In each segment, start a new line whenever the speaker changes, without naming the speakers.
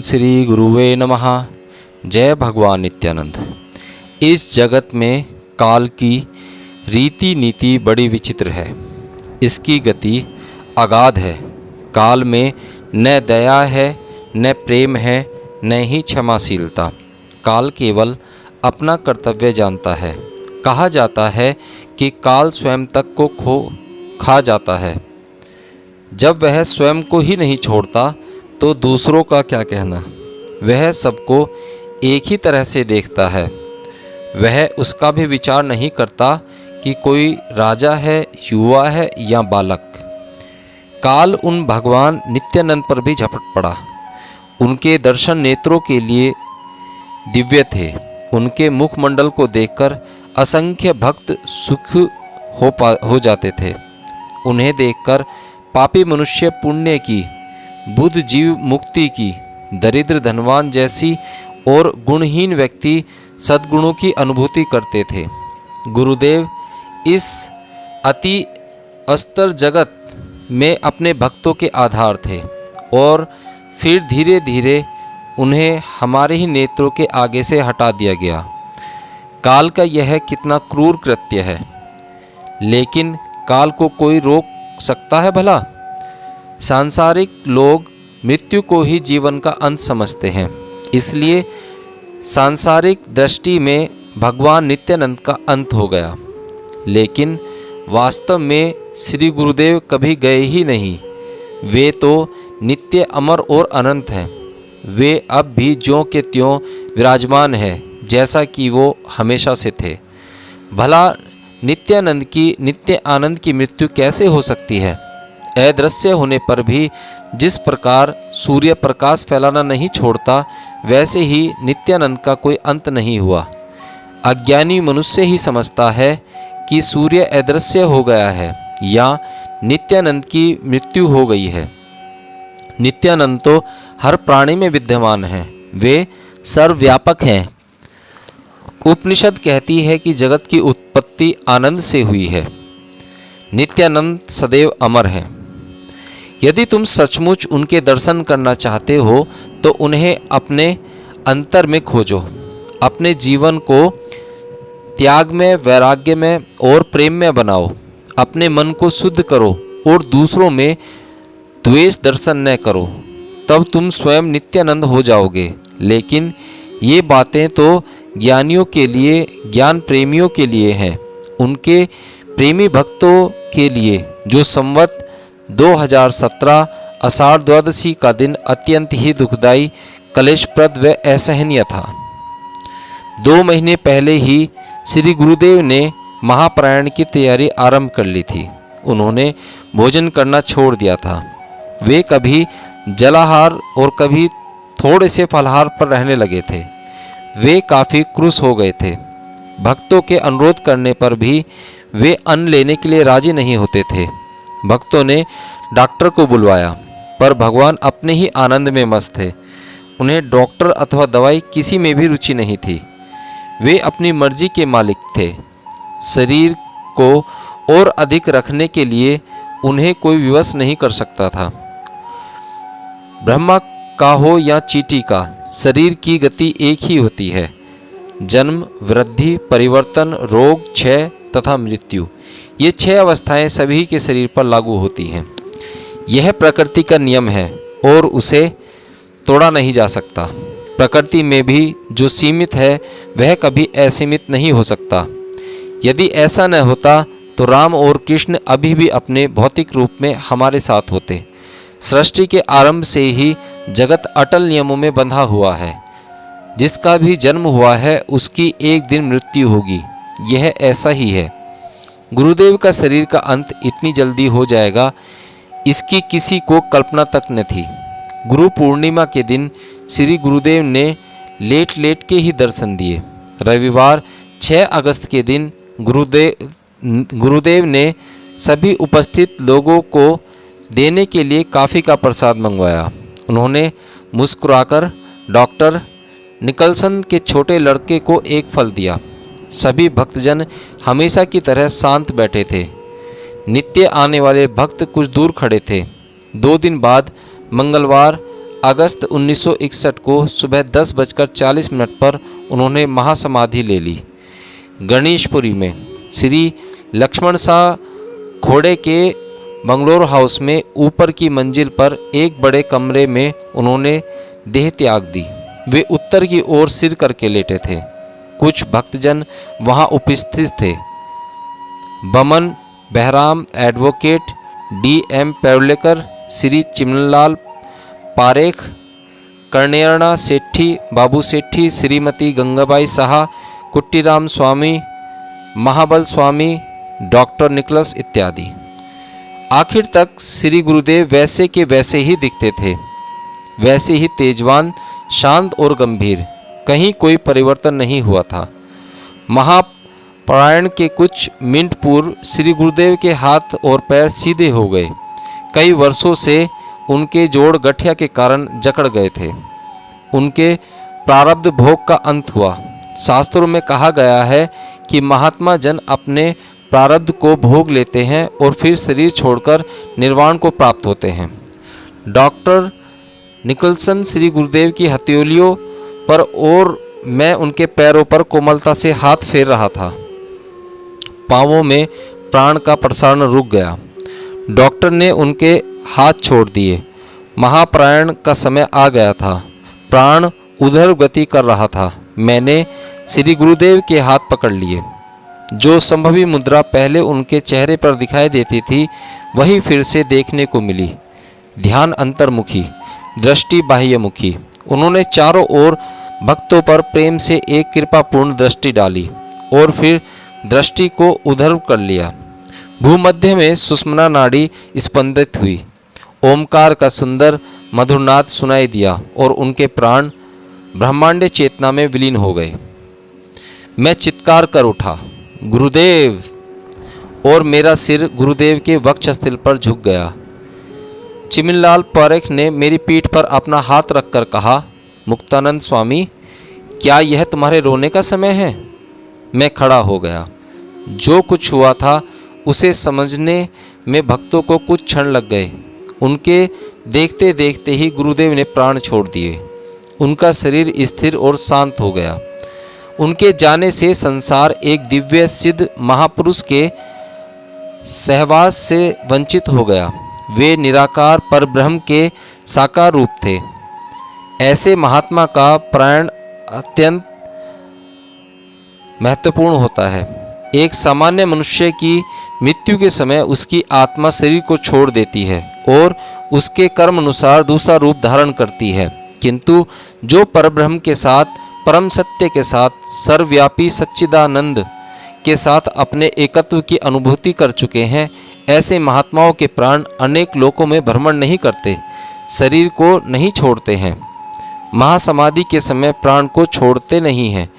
श्री गुरुवे नमः। जय भगवान नित्यानंद। इस जगत में काल की रीति नीति बड़ी विचित्र है। इसकी गति अगाध है। काल में न दया है, न प्रेम है, न ही क्षमाशीलता। काल केवल अपना कर्तव्य जानता है। कहा जाता है कि काल स्वयं तक को खा जाता है। जब वह स्वयं को ही नहीं छोड़ता तो दूसरों का क्या कहना। वह सबको एक ही तरह से देखता है। वह उसका भी विचार नहीं करता कि कोई राजा है, युवा है या बालक। काल उन भगवान नित्यानंद पर भी झपट पड़ा। उनके दर्शन नेत्रों के लिए दिव्य थे। उनके मुखमंडल को देखकर असंख्य भक्त सुख हो जाते थे। उन्हें देखकर पापी मनुष्य पुण्य की, बुद्ध जीव मुक्ति की, दरिद्र धनवान जैसी और गुणहीन व्यक्ति सद्गुणों की अनुभूति करते थे। गुरुदेव इस अति अस्तर जगत में अपने भक्तों के आधार थे और फिर धीरे धीरे उन्हें हमारे ही नेत्रों के आगे से हटा दिया गया। काल का यह कितना क्रूर कृत्य है, लेकिन काल को कोई रोक सकता है भला? सांसारिक लोग मृत्यु को ही जीवन का अंत समझते हैं। इसलिए सांसारिक दृष्टि में भगवान नित्यानंद का अंत हो गया। लेकिन वास्तव में श्री गुरुदेव कभी गए ही नहीं। वे तो नित्य अमर और अनंत हैं। वे अब भी ज्यों के त्यों विराजमान हैं, जैसा कि वो हमेशा से थे। भला नित्यानंद की नित्य आनंद की मृत्यु कैसे हो सकती है? अदृश्य होने पर भी जिस प्रकार सूर्य प्रकाश फैलाना नहीं छोड़ता, वैसे ही नित्यानंद का कोई अंत नहीं हुआ। अज्ञानी मनुष्य ही समझता है कि सूर्य अदृश्य हो गया है या नित्यानंद की मृत्यु हो गई है। नित्यानंद तो हर प्राणी में विद्यमान हैं। वे सर्वव्यापक हैं। उपनिषद कहती है कि जगत की उत्पत्ति आनंद से हुई है। नित्यानंद सदैव अमर है। यदि तुम सचमुच उनके दर्शन करना चाहते हो तो उन्हें अपने अंतर में खोजो। अपने जीवन को त्याग में, वैराग्य में और प्रेम में बनाओ। अपने मन को शुद्ध करो और दूसरों में द्वेष दर्शन न करो। तब तुम स्वयं नित्यानंद हो जाओगे। लेकिन ये बातें तो ज्ञानियों के लिए, ज्ञान प्रेमियों के लिए हैं। उनके प्रेमी भक्तों के लिए जो संवत 2017 आषाढ़ द्वादशी का दिन अत्यंत ही दुखदाई, कलेशप्रद व असहनीय था। 2 महीने पहले ही श्री गुरुदेव ने महाप्रयाण की तैयारी आरंभ कर ली थी। उन्होंने भोजन करना छोड़ दिया था। वे कभी जलाहार और कभी थोड़े से फलाहार पर रहने लगे थे। वे काफ़ी क्रुश हो गए थे। भक्तों के अनुरोध करने पर भी वे अन्न लेने के लिए राजी नहीं होते थे। भक्तों ने डॉक्टर को बुलवाया, पर भगवान अपने ही आनंद में मस्त थे। उन्हें डॉक्टर अथवा दवाई किसी में भी रुचि नहीं थी। वे अपनी मर्जी के मालिक थे। शरीर को और अधिक रखने के लिए उन्हें कोई विवश नहीं कर सकता था। ब्रह्मा का हो या चींटी का, शरीर की गति एक ही होती है। जन्म, वृद्धि, परिवर्तन, रोग, क्षय तथा मृत्यु, ये 6 अवस्थाएं सभी के शरीर पर लागू होती हैं। यह प्रकृति का नियम है और उसे तोड़ा नहीं जा सकता। प्रकृति में भी जो सीमित है वह कभी असीमित नहीं हो सकता। यदि ऐसा न होता तो राम और कृष्ण अभी भी अपने भौतिक रूप में हमारे साथ होते। सृष्टि के आरंभ से ही जगत अटल नियमों में बंधा हुआ है। जिसका भी जन्म हुआ है उसकी एक दिन मृत्यु होगी। यह ऐसा ही है। गुरुदेव का शरीर का अंत इतनी जल्दी हो जाएगा, इसकी किसी को कल्पना तक न थी। गुरु पूर्णिमा के दिन श्री गुरुदेव ने लेट लेट के ही दर्शन दिए। रविवार 6 अगस्त के दिन गुरुदेव ने सभी उपस्थित लोगों को देने के लिए काफ़ी का प्रसाद मंगवाया। उन्होंने मुस्कुराकर डॉक्टर निकलसन के छोटे लड़के को एक फल दिया। सभी भक्तजन हमेशा की तरह शांत बैठे थे। नित्य आने वाले भक्त कुछ दूर खड़े थे। 2 दिन बाद मंगलवार अगस्त 1961 को सुबह 10:40 पर उन्होंने महासमाधि ले ली। गणेशपुरी में श्री लक्ष्मण शाह खोड़े के बंगलोर हाउस में ऊपर की मंजिल पर एक बड़े कमरे में उन्होंने देह त्याग दी। वे उत्तर की ओर सिर करके लेटे थे। कुछ भक्तजन वहां उपस्थित थे। Boman Bahram, advocate D.M. पेवलेकर, श्री चिमनलाल पारेख, कर्णेयर्णा सेठी, बाबू सेठी, श्रीमती गंगाबाई साहा, कुट्टीराम स्वामी, महाबल स्वामी, डॉक्टर निकलस इत्यादि। आखिर तक श्री गुरुदेव वैसे के वैसे ही दिखते थे, वैसे ही तेजवान, शांत और गंभीर। कहीं कोई परिवर्तन नहीं हुआ था। महापरायण के कुछ मिनट पूर्व श्री गुरुदेव के हाथ और पैर सीधे हो गए। कई वर्षों से उनके जोड़ गठिया के कारण जकड़ गए थे। उनके प्रारब्ध भोग का अंत हुआ। शास्त्रों में कहा गया है कि महात्मा जन अपने प्रारब्ध को भोग लेते हैं और फिर शरीर छोड़कर निर्वाण को प्राप्त होते हैं। डॉक्टर निकलसन श्री गुरुदेव की हथेलियों पर और मैं उनके पैरों पर कोमलता से हाथ फेर रहा था। पांवों में प्राण का प्रसारण रुक गया। डॉक्टर ने उनके हाथ छोड़ दिए। महाप्रायण का समय आ गया था। प्राण उधर गति कर रहा था। मैंने श्री गुरुदेव के हाथ पकड़ लिए। जो संभवी मुद्रा पहले उनके चेहरे पर दिखाई देती थी वही फिर से देखने को मिली। ध्यान अंतर्मुखी, दृष्टि बाह्यमुखी। उन्होंने चारों ओर भक्तों पर प्रेम से एक कृपापूर्ण दृष्टि डाली और फिर दृष्टि को उधर कर लिया। भूमध्य में सुषुम्ना नाड़ी स्पंदित हुई। ओमकार का सुंदर मधुरनाद सुनाई दिया और उनके प्राण ब्रह्मांड चेतना में विलीन हो गए। मैं चित्कार कर उठा, गुरुदेव! और मेरा सिर गुरुदेव के वक्षस्थल पर झुक गया। चिमनलाल पारेख ने मेरी पीठ पर अपना हाथ रखकर कहा, मुक्तानंद स्वामी, क्या यह तुम्हारे रोने का समय है? मैं खड़ा हो गया। जो कुछ हुआ था उसे समझने में भक्तों को कुछ क्षण लग गए। उनके देखते देखते ही गुरुदेव ने प्राण छोड़ दिए। उनका शरीर स्थिर और शांत हो गया। उनके जाने से संसार एक दिव्य सिद्ध महापुरुष के सहवास से वंचित हो गया। वे निराकार परब्रह्म के साकार रूप थे। ऐसे महात्मा का प्राण अत्यंत महत्वपूर्ण होता है। एक सामान्य मनुष्य की मृत्यु के समय उसकी आत्मा शरीर को छोड़ देती है और उसके कर्म अनुसार दूसरा रूप धारण करती है, किंतु जो परब्रह्म के साथ, परम सत्य के साथ, सर्वव्यापी सच्चिदानंद के साथ अपने एकत्व की अनुभूति कर चुके हैं, ऐसे महात्माओं के प्राण अनेक लोकों में भ्रमण नहीं करते, शरीर को नहीं छोड़ते हैं। महासमाधि के समय प्राण को छोड़ते नहीं हैं,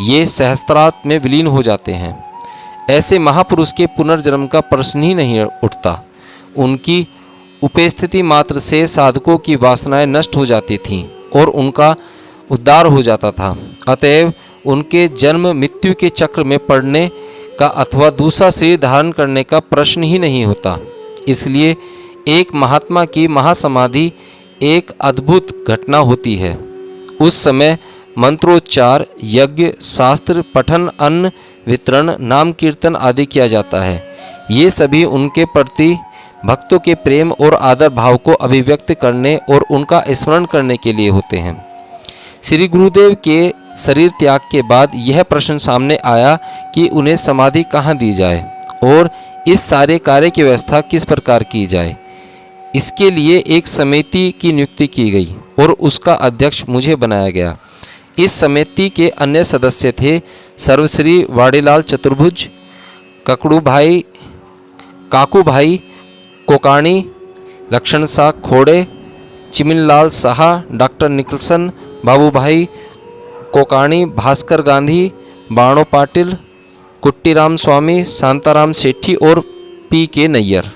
ये सहस्त्रार्थ में विलीन हो जाते हैं। ऐसे महापुरुष के पुनर्जन्म का प्रश्न ही नहीं उठता। उनकी उपस्थिति मात्र से साधकों की वासनाएं नष्ट हो जाती थीं और उनका उद्धार हो जाता था। अतएव उनके जन्म मृत्यु के चक्र में पड़ने का अथवा दूसरा शरीर धारण करने का प्रश्न ही नहीं होता। इसलिए एक महात्मा की महासमाधि एक अद्भुत घटना होती है। उस समय मंत्रोच्चार, यज्ञ, शास्त्र पठन, अन्न वितरण, नाम कीर्तन आदि किया जाता है। ये सभी उनके प्रति भक्तों के प्रेम और आदर भाव को अभिव्यक्त करने और उनका स्मरण करने के लिए होते हैं। श्री गुरुदेव के शरीर त्याग के बाद यह प्रश्न सामने आया कि उन्हें समाधि कहाँ दी जाए और इस सारे कार्य की व्यवस्था किस प्रकार की जाए। इसके लिए एक समिति की नियुक्ति की गई और उसका अध्यक्ष मुझे बनाया गया। इस समिति के अन्य सदस्य थे सर्वश्री वाड़ीलाल चतुर्भुज, ककड़ू भाई, काकू भाई कोकाणी, लक्ष्मण शाह खोड़े, चिमनलाल साहा, डॉक्टर निकलसन, बाबू भाई कोकाणी, भास्कर गांधी, बाणो पाटिल, कुट्टीराम स्वामी, शांताराम सेठी और P.K. नैयर।